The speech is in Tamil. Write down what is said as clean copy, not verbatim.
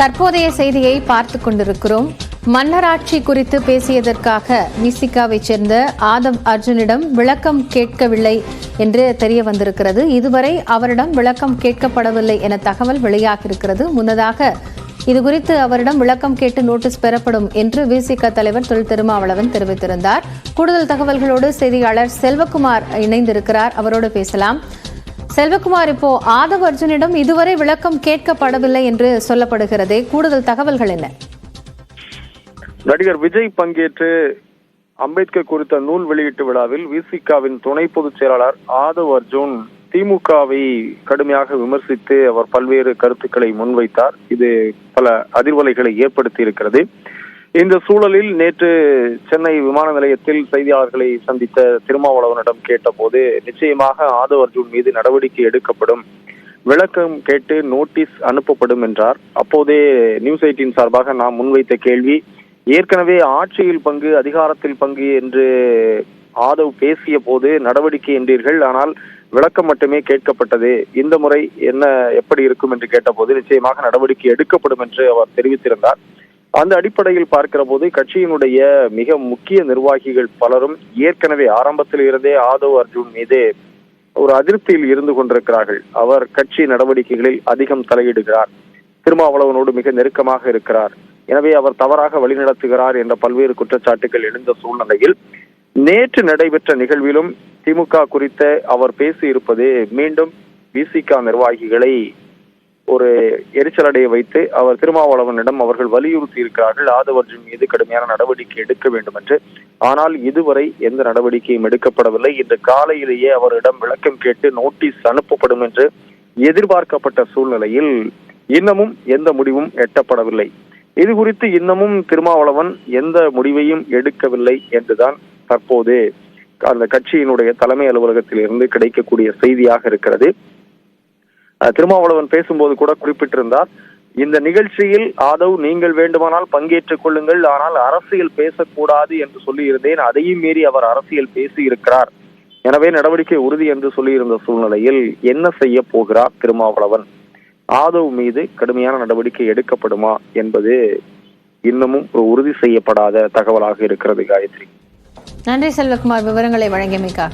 தற்போதைய செய்தியை பார்த்துக் கொண்டிருக்கிறோம். மன்னராட்சி குறித்து பேசியதற்காக விசிகாவை சேர்ந்த ஆதவ் அர்ஜுனிடம் விளக்கம் கேட்கவில்லை என்று தெரிய வந்திருக்கிறது. இதுவரை அவரிடம் விளக்கம் கேட்கப்படவில்லை என தகவல் வெளியாகியிருக்கிறது. முன்னதாக இதுகுறித்து அவரிடம் விளக்கம் கேட்டு நோட்டீஸ் பெறப்படும் என்று விசிக தலைவர் தொல் திருமாவளவன் தெரிவித்திருந்தார். கூடுதல் தகவல்களோடு செய்தியாளர் செல்வகுமார் இணைந்திருக்கிறார். அவரோடு பேசலாம். செல்வகுமார், இப்போ ஆதவ் அர்ஜுனிடம் இதுவரை விளக்கம் கேட்கப்படவில்லை என்று சொல்லப்படுகிறதே, கூடுதல் தகவல்கள் என்ன? நடிகர் விஜய் பங்கேற்று அம்பேத்கர் குறித்த நூல் வெளியீட்டு விழாவில் விசிகாவின் துணை பொதுச் செயலாளர் ஆதவ் அர்ஜுன் திமுகவை கடுமையாக விமர்சித்து அவர் பல்வேறு கருத்துக்களை முன்வைத்தார். இது பல அதிர்வலைகளை ஏற்படுத்தி இருக்கிறது. இந்த சூழலில் நேற்று சென்னை விமான நிலையத்தில் செய்தியாளர்களை சந்தித்த திருமாவளவனிடம் கேட்டபோது நிச்சயமாக ஆதவ் அர்ஜுன் மீது நடவடிக்கை எடுக்கப்படும், விளக்கம் கேட்டு நோட்டீஸ் அனுப்பப்படும் என்றார். அப்போதே நியூஸ் 18 சார்பாக நாம் முன்வைத்த கேள்வி, ஏற்கனவே ஆட்சியில் பங்கு அதிகாரத்தில் பங்கு என்று ஆதவ் பேசிய போது நடவடிக்கை என்றீர்கள், ஆனால் விளக்கம் மட்டுமே கேட்கப்பட்டது, இந்த முறை என்ன எப்படி இருக்கும் என்று கேட்டபோது நிச்சயமாக நடவடிக்கை எடுக்கப்படும் என்று அவர் தெரிவித்திருந்தார். அந்த அடிப்படையில் பார்க்கிற போது கட்சியினுடைய மிக முக்கிய நிர்வாகிகள் பலரும் ஏற்கனவே ஆரம்பத்தில் இருந்தே ஆதவ் அர்ஜுன் மீது ஒரு அதிருப்தியில் இருந்து கொண்டிருக்கிறார்கள். அவர் கட்சி நடவடிக்கைகளில் அதிகம் தலையிடுகிறார், திருமாவளவனோடு மிக நெருக்கமாக இருக்கிறார், எனவே அவர் தவறாக வழிநடத்துகிறார் என்ற பல்வேறு குற்றச்சாட்டுகள் எழுந்த சூழ்நிலையில் நேற்று நடைபெற்ற நிகழ்விலும் திமுக குறித்த அவர் பேசி இருப்பது மீண்டும் விசிக நிர்வாகிகளை ஒரு எரிச்சலடைய வைத்து அவர் திருமாவளவனிடம் அவர்கள் வலியுறுத்தி இருக்கிறார்கள் ஆதவ் அர்ஜுன் மீது கடுமையான நடவடிக்கை எடுக்க வேண்டும் என்று. ஆனால் இதுவரை எந்த நடவடிக்கையும் எடுக்கப்படவில்லை. இன்று காலையிலேயே அவரிடம் விளக்கம் கேட்டு நோட்டீஸ் அனுப்பப்படும் என்று எதிர்பார்க்கப்பட்ட சூழ்நிலையில் இன்னமும் எந்த முடிவும் எட்டப்படவில்லை. இது குறித்து இன்னமும் திருமாவளவன் எந்த முடிவையும் எடுக்கவில்லை என்றுதான் தற்போது அந்த கட்சியினுடைய தலைமை அலுவலகத்தில் இருந்து கிடைக்கக்கூடிய செய்தியாக இருக்கிறது. திருமாவளவன் பேசும்போது கூட குறிப்பிட்டிருந்தார், இந்த நிகழ்ச்சியில் ஆதவ் நீங்கள் வேண்டுமானால் பங்கேற்றுக் கொள்ளுங்கள், ஆனால் அரசியல் பேசக்கூடாது என்று சொல்லியிருந்தேன், அதையும் மீறி அவர் அரசியல் பேசி இருக்கிறார், எனவே நடவடிக்கை உறுதி என்று சொல்லியிருந்த சூழ்நிலையில் என்ன செய்ய போகிறார் திருமாவளவன்? ஆதவ் மீது கடுமையான நடவடிக்கை எடுக்கப்படுமா என்பது இன்னமும் ஒரு உறுதி செய்யப்படாத தகவலாக இருக்கிறது. காயத்ரி, நன்றி செல்வகுமார், விவரங்களை வழங்கியமைக்காக.